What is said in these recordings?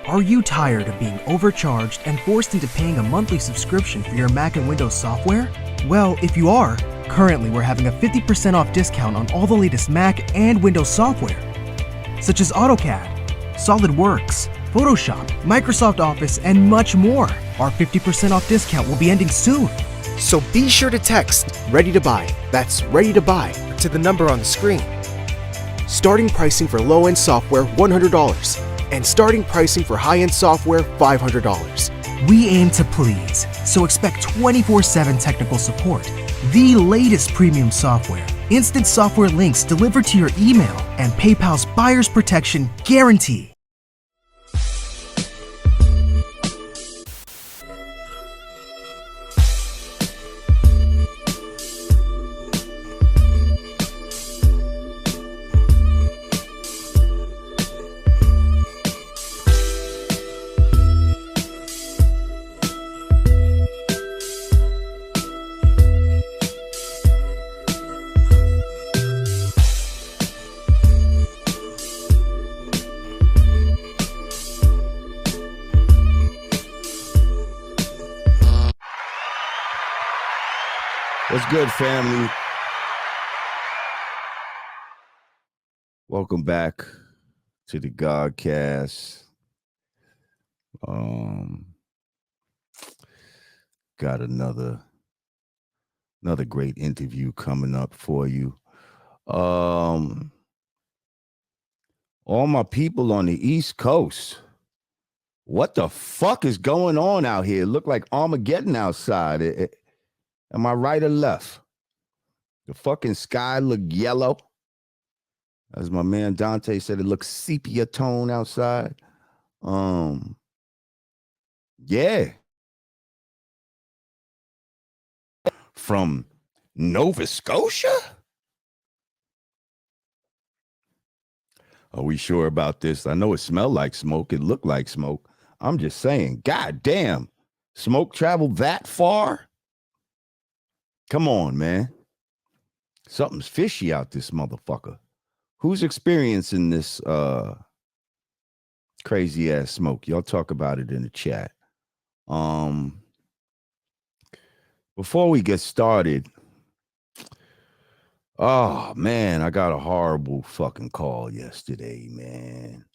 Are you tired of being overcharged and forced into paying a monthly subscription for your Mac and Windows software? Well, if you are, currently we're having a 50% off discount on all the latest Mac and Windows software, such as AutoCAD, SolidWorks, Photoshop, Microsoft Office, and much more. Our 50% off discount will be ending soon. So be sure to text Ready to Buy, that's Ready to Buy, to the number on the screen. Starting pricing for low-end software, $100. And starting pricing for high-end software, $500. We aim to please, so expect 24/7 technical support, the latest premium software, instant software links delivered to your email, and PayPal's buyer's protection guarantee. What's good, family? Welcome back to the Godcast. Got another great interview coming up for you. All my people on the East Coast, what the fuck is going on out here? It look like Armageddon outside. Am I right or left? The fucking sky look yellow. As my man Dante said, it looks sepia tone outside. Yeah. From Nova Scotia? Are we sure about this? I know it smelled like smoke. It looked like smoke. I'm just saying, god damn, smoke traveled that far? Come on, man. Something's fishy out this motherfucker. Who's experiencing this crazy ass smoke? Y'all talk about it in the chat. Before we get started, oh man, I got a horrible fucking call yesterday, man.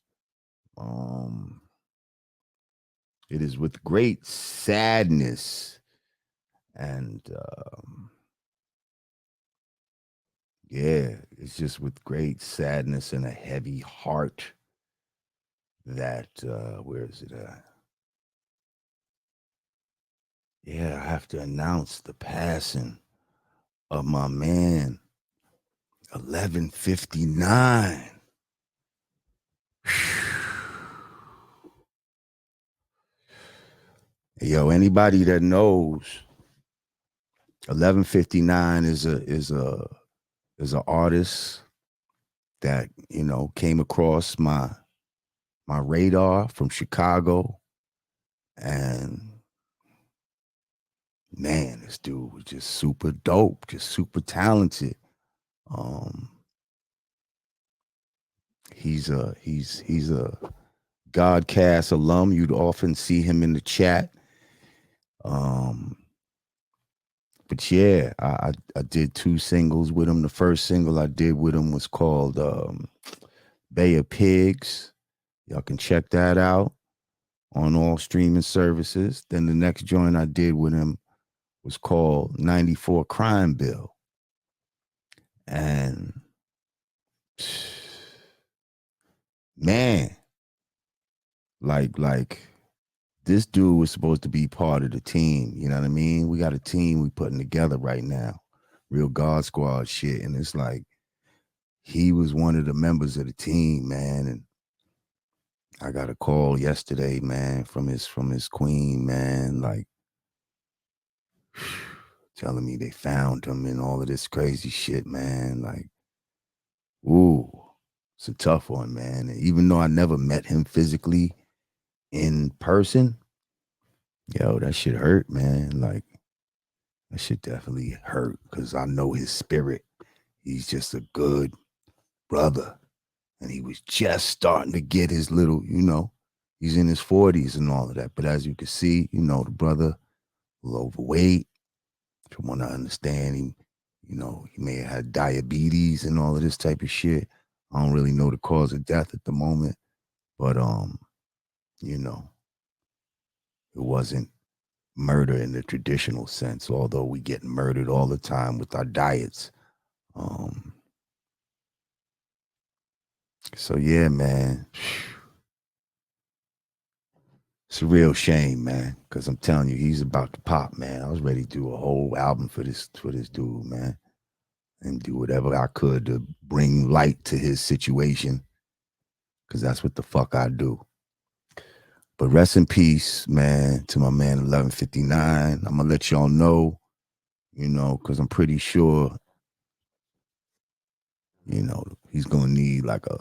It is with great sadness and yeah, it's just with great sadness and a heavy heart that where is it at? Yeah, I have to announce the passing of my man, ElevenFifty9. Yo, anybody that knows, ElevenFifty9 is an artist that, you know, came across my radar from Chicago, and man, this dude was just super dope, just super talented. He's a Godcast alum. You'd often see him in the chat. But yeah, I did 2 singles with him. The first single I did with him was called Bay of Pigs. Y'all can check that out on all streaming services. Then the next joint I did with him was called 94 Crime Bill. And man, like this dude was supposed to be part of the team. You know what I mean? We got a team we putting together right now. Real God Squad shit. And it's like, he was one of the members of the team, man. And I got a call yesterday, man, from his queen, man, like telling me they found him and all of this crazy shit, man. Like, ooh, it's a tough one, man. And even though I never met him physically in person, yo, that shit hurt, man. Like, that shit definitely hurt because I know his spirit. He's just a good brother. And he was just starting to get his little, you know, He's in his 40s and all of that. But as you can see, you know, the brother a little overweight. From what I understand, he may have had diabetes and all of this type of shit. I don't really know the cause of death at the moment, but you know, it wasn't murder in the traditional sense, although we get murdered all the time with our diets. So yeah, man. It's a real shame, man, because I'm telling you, he's about to pop, man. I was ready to do a whole album for this dude, man, and do whatever I could to bring light to his situation, because that's what the fuck I do. But rest in peace, man, to my man 1159. I'm gonna let y'all know, you know, because I'm pretty sure, you know, he's gonna need like a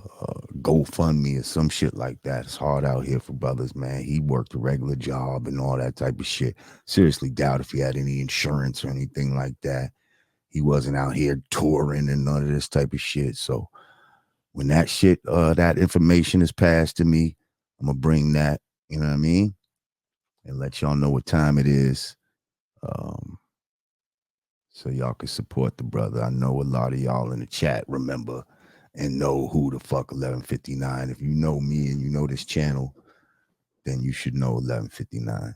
GoFundMe or some shit like that. It's hard out here for brothers, man. He worked a regular job and all that type of shit. Seriously doubt if he had any insurance or anything like that. He wasn't out here touring and none of this type of shit. So when that shit, that information is passed to me, I'm gonna bring that, you know what I mean? And let y'all know what time it is. So y'all can support the brother. I know a lot of y'all in the chat remember and know who the fuck 1159. If you know me and you know this channel, then you should know 1159.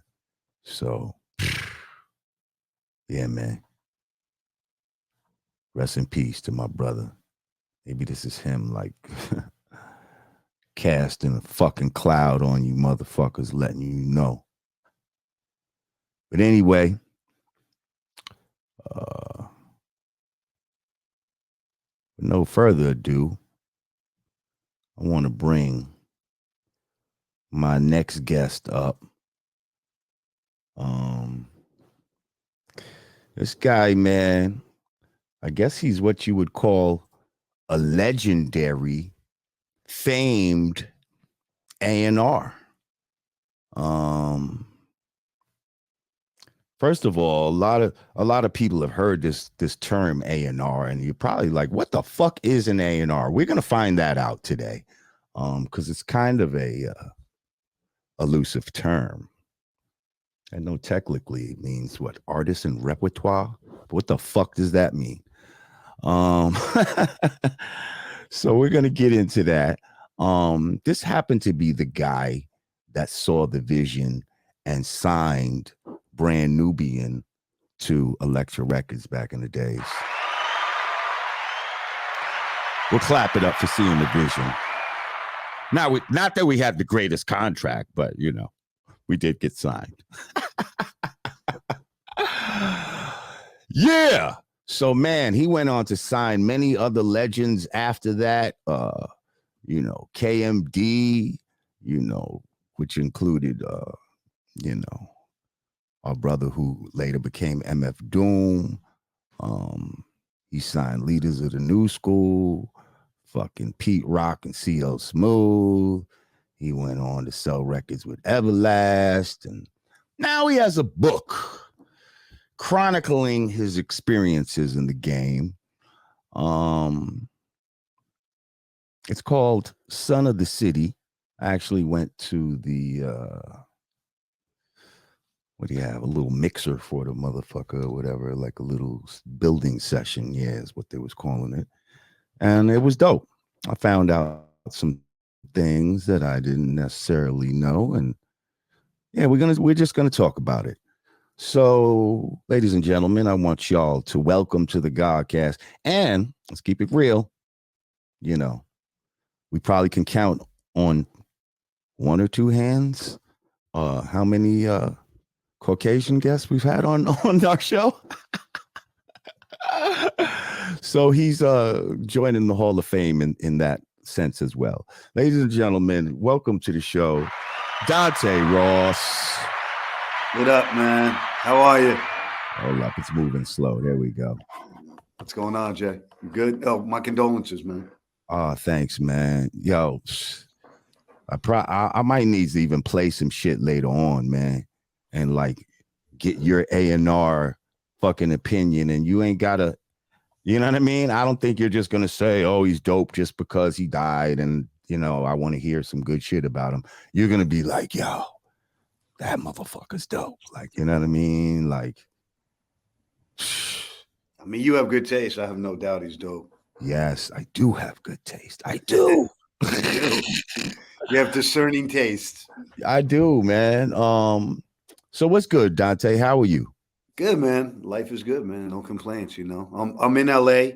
So, yeah, man. Rest in peace to my brother. Maybe this is him, like, casting a fucking cloud on you motherfuckers, letting you know. But anyway, with no further ado, I want to bring my next guest up. This guy, man, I guess he's what you would call a legendary, famed A&R. First of all, a lot of people have heard this term A&R, and you're probably like, what the fuck is an A&R? We're gonna find that out today, because it's kind of a elusive term. I know technically it means what, artist and repertoire. But what the fuck does that mean? So we're gonna get into that. This happened to be the guy that saw the vision and signed Brand Nubian to Elektra Records back in the days. We'll clap it up for seeing the vision. Now, not that we had the greatest contract, but you know, we did get signed. Yeah. So, man, he went on to sign many other legends after that. You know, KMD, you know, which included, you know, our brother who later became MF Doom. He signed Leaders of the New School, fucking Pete Rock and CL Smooth. He went on to sell records with Everlast, and now he has a book chronicling his experiences in the game. It's called Son of the City. I actually went to the what do you have? A little mixer for the motherfucker or whatever, like a little building session. Yeah, is what they was calling it. And it was dope. I found out some things that I didn't necessarily know. And yeah, we're just gonna talk about it. So, ladies and gentlemen, I want y'all to welcome to the Godcast. And let's keep it real. You know, we probably can count on one or two hands how many Caucasian guests we've had on our show. So he's joining the Hall of Fame in that sense as well. Ladies and gentlemen, welcome to the show, Dante Ross. What up, man? How are you? Hold up, it's moving slow. There we go. What's going on, Jay? You good? Oh, my condolences, man. Oh, thanks, man. Yo, I might need to even play some shit later on, man, and like get your A&R fucking opinion. And you ain't gotta, you know what I mean? I don't think you're just gonna say, oh, he's dope just because he died and I want to hear some good shit about him, you're gonna be like, yo, that motherfucker's dope. Like, you know what I mean? Like, I mean, you have good taste. I have no doubt he's dope. yes, I do have good taste. I do. You do. You have discerning taste. I do, man. So what's good, Dante? How are you? Good, man. Life is good, man. No complaints. I'm in LA.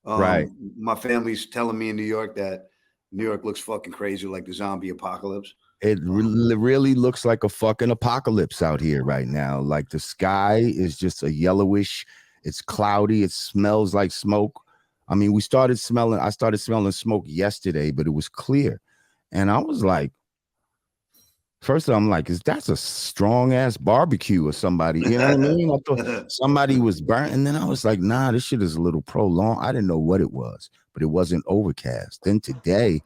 Right. My family's telling me in New York that New York looks fucking crazy, like the zombie apocalypse. It really looks like a fucking apocalypse out here right now. Like the sky is just a yellowish. It's cloudy. It smells like smoke. I mean, I started smelling smoke yesterday, but it was clear. And I was like, first I'm like, that's a strong ass barbecue or somebody, you know what I mean? I thought somebody was burnt. And then I was like, nah, this shit is a little prolonged. I didn't know what it was, but it wasn't overcast. Then today,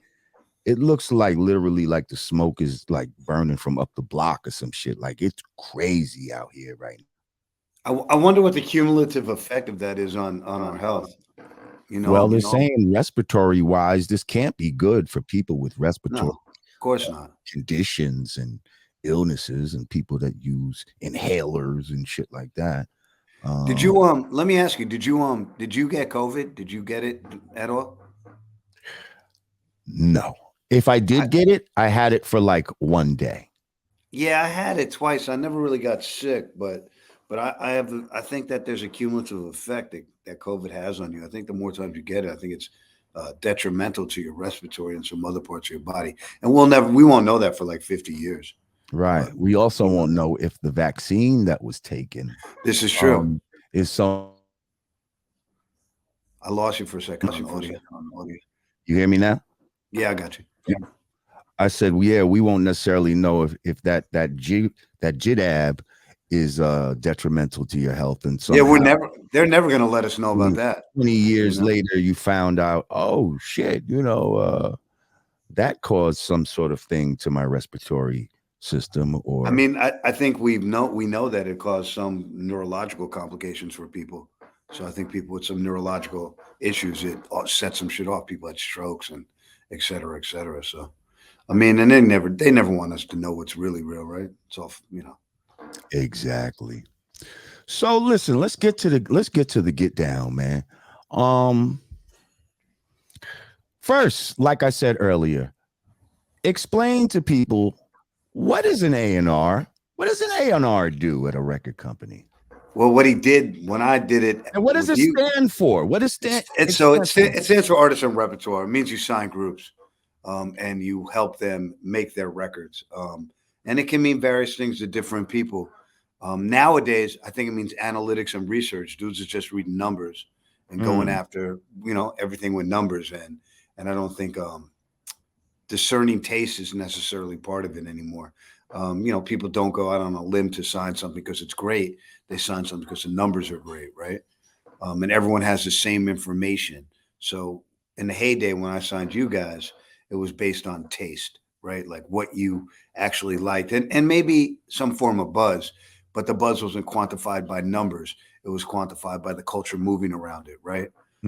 it looks like literally like the smoke is like burning from up the block or some shit. Like it's crazy out here right now. I wonder what the cumulative effect of that is on our health. Well, they're saying respiratory wise, this can't be good for people with respiratory No, of course not. conditions and illnesses and people that use inhalers and shit like that. Did you let me ask you, did you get COVID? Did you get it at all? No. If I did get it, I had it for like one day. Yeah, I had it twice. I never really got sick, but I think that there's a cumulative effect that COVID has on you. I think the more times you get it, I think it's detrimental to your respiratory and some other parts of your body. And we won't know that for like 50 years. Right. But we also won't know if the vaccine that was taken. This is true. Is so. I lost you for a second on audio. You hear me now? Yeah, I got you. Yeah. I said, yeah, we won't necessarily know if that JIDAB is detrimental to your health. And so they're never going to let us know about that. 20 years later, you found out, oh shit, that caused some sort of thing to my respiratory system. Or I mean, I think we know that it caused some neurological complications for people. So I think people with some neurological issues, it set some shit off. People had strokes and et cetera, et cetera. So, I mean, and they never want us to know what's really real, right? It's all, Exactly. So listen, let's get to the get down, man. First, like I said earlier, explain to people what is an A&R? What does an A&R do at a record company? Well, what he did when I did it, and what does it stand for? What is stand? It stands for artist and repertoire. It means you sign groups, and you help them make their records. And it can mean various things to different people. Nowadays, I think it means analytics and research. Dudes are just reading numbers and going after everything with numbers, and I don't think discerning taste is necessarily part of it anymore. People don't go out on a limb to sign something because it's great. They sign something because the numbers are great, right? And everyone has the same information. So in the heyday when I signed you guys, it was based on taste, right? Like what you actually liked, and maybe some form of buzz, but the buzz wasn't quantified by numbers. It was quantified by the culture moving around it, right?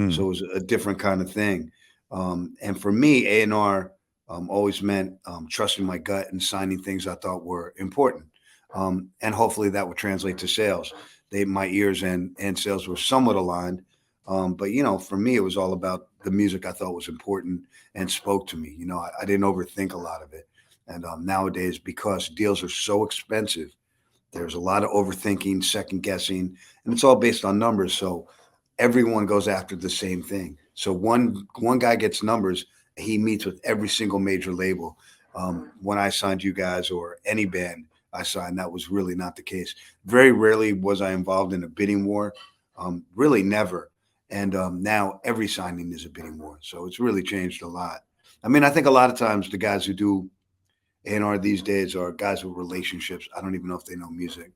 So it was a different kind of thing. And for me, A&R always meant trusting my gut and signing things I thought were important. And hopefully that would translate to sales. My ears and sales were somewhat aligned. But, for me, it was all about the music I thought was important and spoke to me. I didn't overthink a lot of it. And nowadays, because deals are so expensive, there's a lot of overthinking, second guessing, and it's all based on numbers. So everyone goes after the same thing. So one guy gets numbers. He meets with every single major label. When I signed you guys or any band I signed, that was really not the case. Very rarely was I involved in a bidding war. Really never. And now every signing is a bidding war. So it's really changed a lot. I mean, I think a lot of times the guys who do A&R these days are guys with relationships. I don't even know if they know music.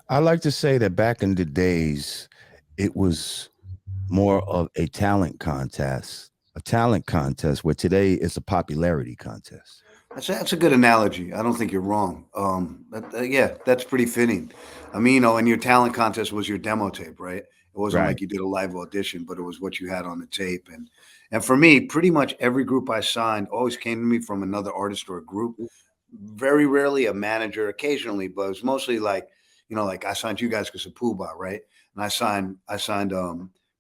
I like to say that back in the days, it was more of a talent contest. Where today it's a popularity contest. That's a good analogy. I don't think you're wrong. That's pretty fitting. I mean, and your talent contest was your demo tape, right? It wasn't like you did a live audition, but it was what you had on the tape. And for me, pretty much every group I signed always came to me from another artist or a group. Very rarely a manager, occasionally, but it was mostly like, like I signed you guys because of Puba, right? And I signed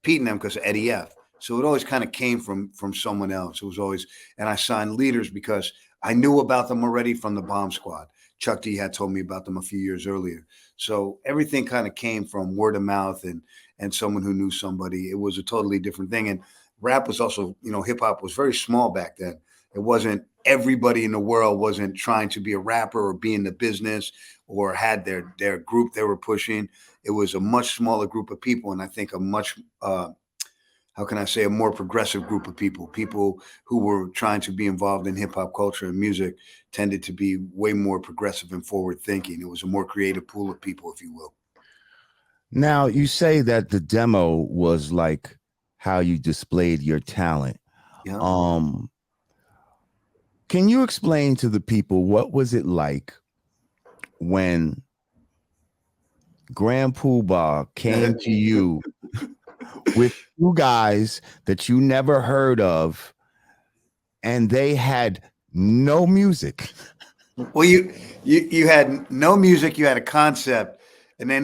Pete and them because of Eddie F. So it always kind of came from someone else. It was always, and I signed Leaders because I knew about them already from the Bomb Squad. Chuck D had told me about them a few years earlier. So everything kind of came from word of mouth and someone who knew somebody. It was a totally different thing. And rap was also, hip hop was very small back then. It wasn't everybody in the world wasn't trying to be a rapper or be in the business or had their group they were pushing. It was a much smaller group of people. And I think a much, how can I say, a more progressive group of people who were trying to be involved in hip hop culture and music tended to be way more progressive and forward thinking. It was a more creative pool of people, if you will. Now, you say that the demo was like how you displayed your talent. Yeah. Can you explain to the people what was it like when Grand Puba came to you with two guys that you never heard of, and they had no music? Well, you had no music. You had a concept, and then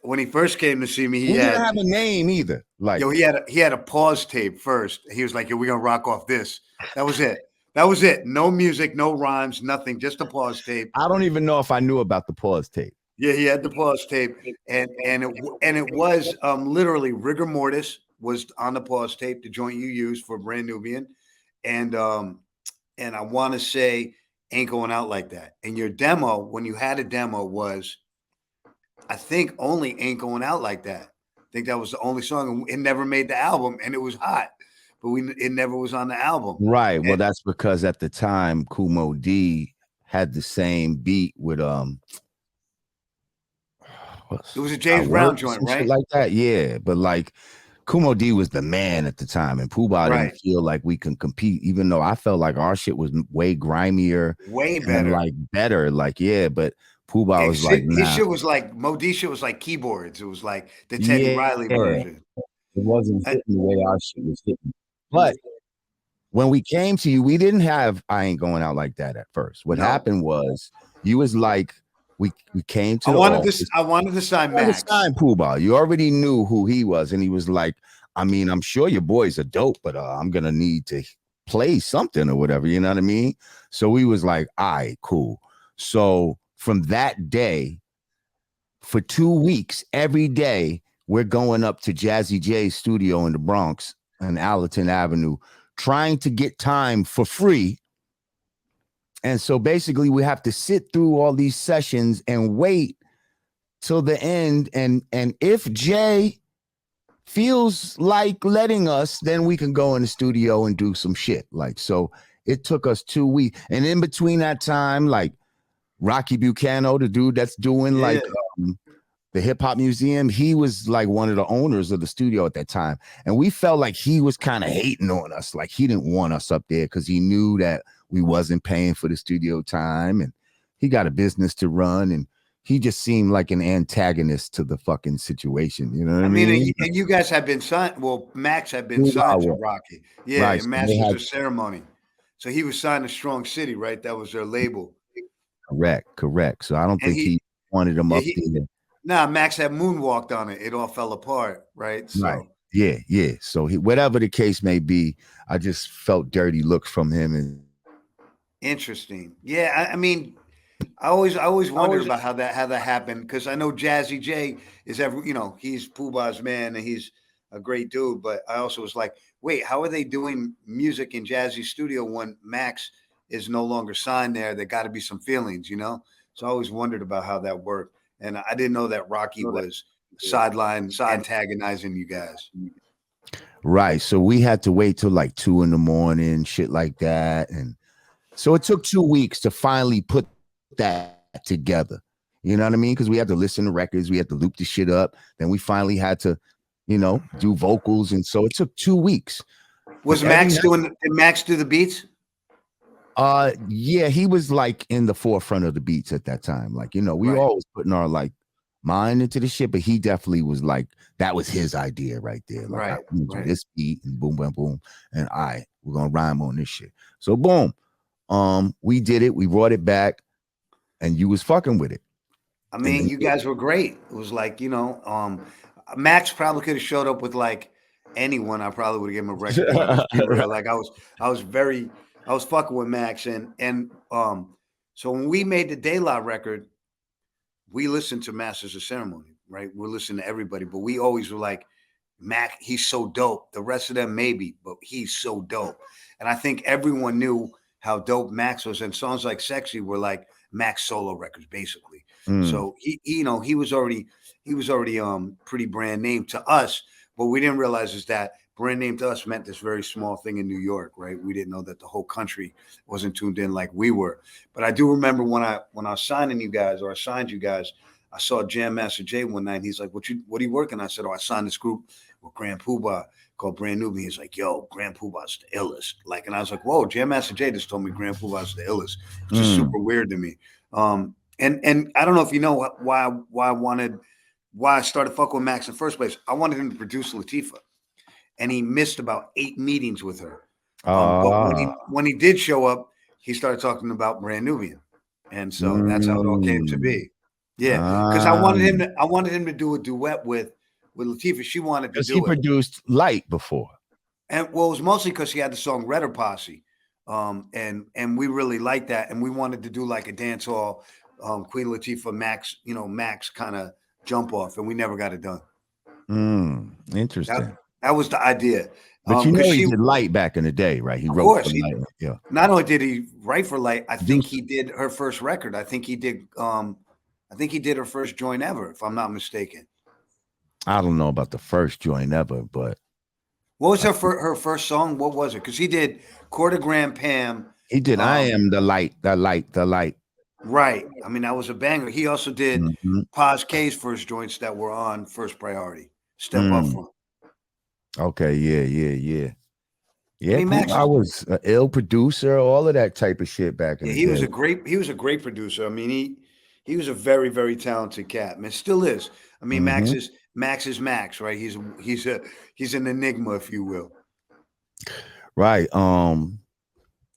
when he first came to see me, he didn't have a name either. Like, he had a pause tape first. He was like, "Yo, we're gonna rock off this." That was it. That was it. No music, no rhymes, nothing. Just a pause tape. I don't even know if I knew about the pause tape. Yeah, he had the pause tape, and it was literally Rigor Mortis was on the pause tape, the joint you used for Brand Nubian, and I want to say Ain't Going Out Like That. And your demo, when you had a demo, was I think only Ain't Going Out Like That. I think that was the only song. It never made the album, and it was hot, but it never was on the album. Right. Well, that's because at the time, Kumo D had the same beat with it was a James Brown joint, right? Like that, yeah. But like Kumo D was the man at the time, and Puba didn't feel like we can compete, even though I felt like our shit was way grimier, way better, better. Like, yeah, but Puba was like, nah. His shit was like Mo D shit was like keyboards. It was like the Teddy Riley version. It wasn't hitting the way our shit was hitting. But when we came to you, we didn't have I Ain't Going Out Like That at first. What happened was you was like, we came to I wanted to sign Max. Sign Puba. You already knew who he was, and he was like, I mean, I'm sure your boys are dope, but I'm gonna need to play something or whatever, you know what I mean? So we was like, all right, cool. So from that day, for 2 weeks, every day, we're going up to Jazzy J's studio in the Bronx on Allerton Avenue, trying to get time for free. And so basically we have to sit through all these sessions and wait till the end. And if Jay feels like letting us, then we can go in the studio and do some shit. Like, so it took us 2 weeks. And in between that time, like Rocky Bucano, the dude that's doing like the Hip Hop Museum, he was like one of the owners of the studio at that time. And we felt like he was kind of hating on us. Like he didn't want us up there because he knew that we wasn't paying for the studio time, and he got a business to run, and he just seemed like an antagonist to the fucking situation. You know what I mean? And you guys have been signed. Well, Max had been signed to Rocky. Yeah, right. And Masters of Ceremony. So he was signed to Strong City, right? That was their label. Correct. So I don't think he wanted him up there. Nah, Max had moonwalked on it. It all fell apart, right? So, right. Yeah. So whatever the case may be, I just felt dirty looks from him. And interesting. Yeah, I mean, I always wondered about how that happened, because I know Jazzy J is he's Puba's man and he's a great dude, but I also was like, wait, how are they doing music in Jazzy's studio when Max is no longer signed there? There got to be some feelings, So I always wondered about how that worked, and I didn't know that Rocky was sideline antagonizing you guys. Right. So we had to wait till like 2 a.m, shit like that, and so it took 2 weeks to finally put that together. You know what I mean? Because we had to listen to records, we had to loop the shit up. Then we finally had to, do vocals. And so it took 2 weeks. Did Max do the beats? Yeah, he was like in the forefront of the beats at that time. Like, we were always putting our like mind into the shit, but he definitely was like, that was his idea right there. Like, I Right, can do right. this beat and boom, boom, boom. And all right, we're gonna rhyme on this shit. So boom. We did it, we brought it back, and you was fucking with it. I And mean, then you guys were great. It was like, Max probably could have showed up with like anyone. I probably would have given him a record deal. Just be real. Like I was fucking with Max, and so when we made the De La record, we listened to Masters of Ceremony, right? We're listening to everybody, but we always were like, Mac, he's so dope. The rest of them maybe, but he's so dope. And I think everyone knew how dope Max was. And songs like Sexy were like Max solo records, basically. So he was already pretty brand name to us. What we didn't realize is that brand name to us meant this very small thing in New York, right? We didn't know that the whole country wasn't tuned in like we were. But I do remember when I was signing you guys, or I signed you guys, I saw Jam Master Jay one night. And he's like, "What are you working?" I said, "Oh, I signed this group with Grand Puba called Brand Nubian." He's like, "Yo, Grand Puba's the illest." Like, and I was like, "Whoa, Jam Master Jay just told me Grand Puba's the illest," which is super weird to me. And I don't know if you know why I started fucking with Max in the first place. I wanted him to produce Latifah, and he missed about 8 meetings with her. But when he did show up, he started talking about Brand Nubian, and so that's how it all came to be. Yeah, because I wanted him to do a duet with Latifah. She wanted to because do he it, produced Light before. and well, it was mostly because he had the song Redder Posse, and we really liked that, and we wanted to do like a dance hall, Queen Latifah, Max kind of jump off, and we never got it done. Interesting. That was the idea. But you know he did Light back in the day, right? He Of wrote course, for Light. Yeah. not only did he write for Light, I think he did her first record. I think he did her first joint ever, if I'm not mistaken. I don't know about the first joint ever, but what was her first song? What was it? Because he did Quartergram Pam. He did I Am the Light, the Light, the Light. Right. I mean, that was a banger. He also did Paz K's first joints that were on First Priority. Step Up Front. Okay, yeah. Yeah, I mean, I was an ill producer, all of that type of shit back in the day. He was a great producer. I mean, he was a very, very talented cat. Man, still is. I mean, Max is Max, right? He's an enigma, if you will. Right.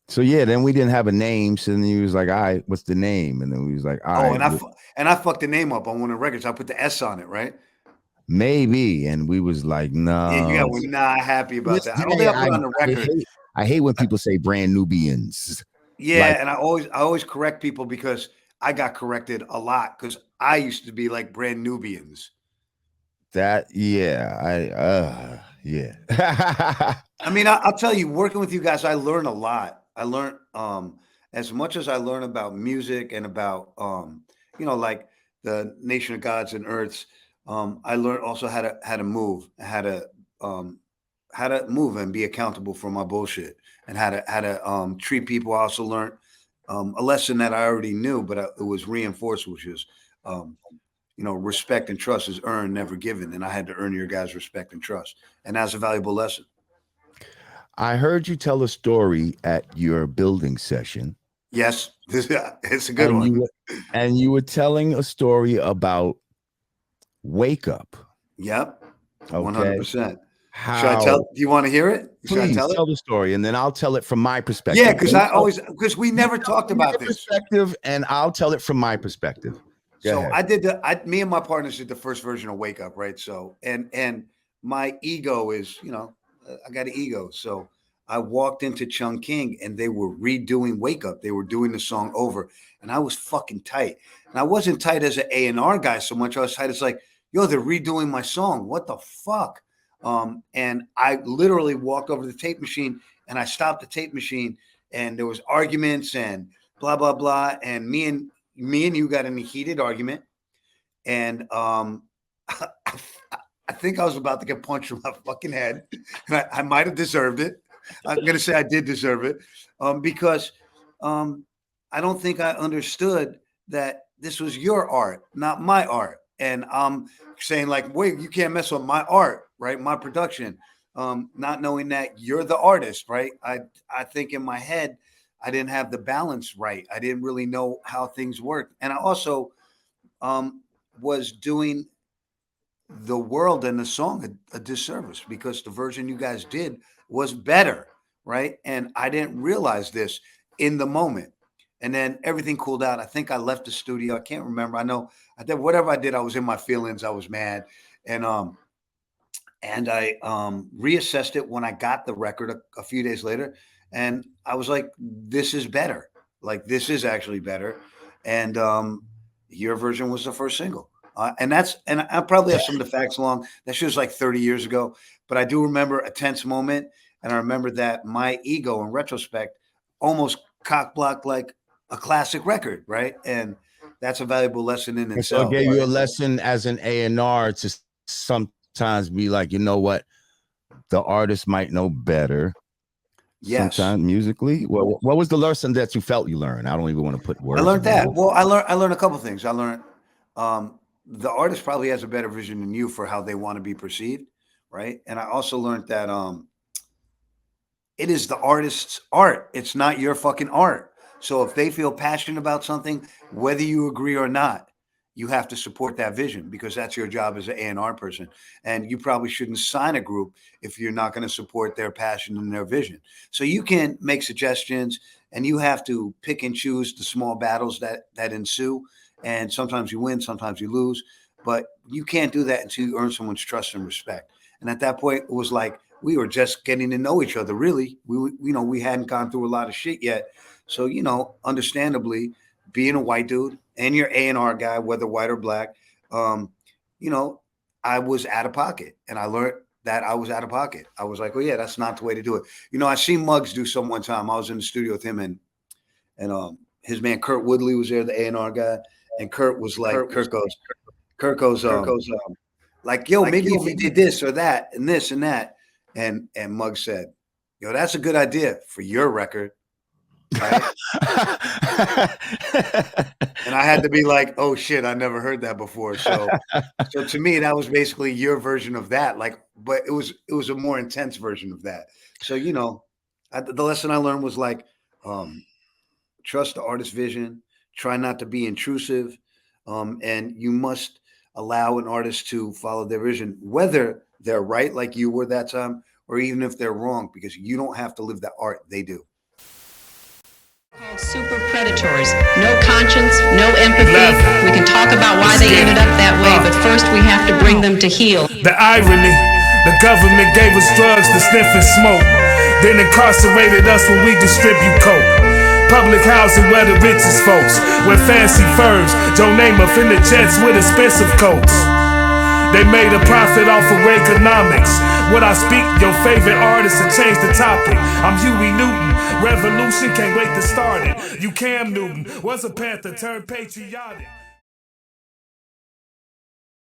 So yeah, then we didn't have a name. So then he was like, "All right, what's the name?" And then we was like, "All right." And I fucked the name up on one of the records. I put the S on it, right? Maybe, and we was like, "No." Yeah, we're not happy about that. I don't think I put on the record. I hate when people say Brand Nubians. Yeah, and I always correct people because I got corrected a lot because I used to be like Brand Nubians. Yeah. I mean, I'll tell you, working with you guys, I learned a lot. I learned as much as I learned about music and about like the Nation of Gods and Earths. I learned also how to move, how to move and be accountable for my bullshit, and how to treat people. I also learned a lesson that I already knew, but it was reinforced, which is respect and trust is earned, never given, and I had to earn your guys' respect and trust, and that's a valuable lesson. I heard you tell a story at your building session. Yes, it's a good one. And you were telling a story about Wake Up. Yep, okay. 100%. Should I tell? Do you want to hear it? Should I tell the story, and then I'll tell it from my perspective. Yeah, because we never talked about this perspective, and I'll tell it from my perspective. So me and my partners did the first version of Wake Up, right? So and my ego is, I got an ego. So I walked into Chung King and they were redoing Wake Up. They were doing the song over, and I was fucking tight. And I wasn't tight as an A&R guy so much. I was tight as like, yo, they're redoing my song. What the fuck? And I literally walked over to the tape machine and I stopped the tape machine, and there was arguments and blah, blah, blah. And me and you got in a heated argument, and I think I was about to get punched in my fucking head, and I might have deserved it. I'm going to say I did deserve it because I don't think I understood that this was your art, not my art. And I'm saying like, wait, you can't mess with my art, right? My production, not knowing that you're the artist, right? I think in my head, I didn't have the balance right. I didn't really know how things worked. And I also, was doing the world and the song a disservice, because the version you guys did was better, right? And I didn't realize this in the moment. And then everything cooled out. I think I left the studio. I can't remember. I know I did whatever I did. I was in my feelings. I was mad, and I reassessed it when I got the record a few days later, and I was like, "This is better. Like, this is actually better." And your version was the first single, and I probably have some of the facts along. That shit was like 30 years ago, but I do remember a tense moment, and I remember that my ego, in retrospect, almost cock blocked like a classic record, right? And that's a valuable lesson in And so itself. it gave you a lesson as an A&R to sometimes be like, you know what, the artist might know better. Yes. Sometimes musically. Well, what was the lesson that you felt you learned? I don't even want to put words. I learned that. Well, I learned a couple things. I learned the artist probably has a better vision than you for how they want to be perceived, right? And I also learned that it is the artist's art. It's not your fucking art. So if they feel passionate about something, whether you agree or not, you have to support that vision, because that's your job as an A&R person. And you probably shouldn't sign a group if you're not going to support their passion and their vision. So you can make suggestions, and you have to pick and choose the small battles that ensue. And sometimes you win, sometimes you lose, but you can't do that until you earn someone's trust and respect. And at that point, it was like we were just getting to know each other. Really, we hadn't gone through a lot of shit yet. So, understandably, being a white dude and your A&R guy, whether white or black, I was out of pocket, and I learned that I was out of pocket. I was like, well, yeah, that's not the way to do it. I seen Muggs do some one time. I was in the studio with him, and his man Kurt Woodley was there, the A&R guy, and Kurt was like, Kurt goes, like, yo, maybe if you did this or that and this and that, and Muggs said, yo, that's a good idea for your record. Right? And I had to be like, oh shit, I never heard that before. So to me, that was basically your version of that. Like, but it was a more intense version of that. So, the lesson I learned was like, trust the artist's vision, try not to be intrusive. And you must allow an artist to follow their vision, whether they're right, like you were that time, or even if they're wrong, because you don't have to live the art, they do. Super predators, no conscience, no empathy. We can talk about why they ended up that way, but first we have to bring them to heel. The irony, the government gave us drugs to sniff and smoke, then incarcerated us when we distribute coke. Public housing where the richest folks wear fancy furs, Joe Namath in the jets with expensive coats. They made a profit off of Reaganomics. Would I speak your favorite artist and change the topic? I'm Huey Newton, revolution can't wait to start it. You Cam Newton, was a Panther turned patriotic.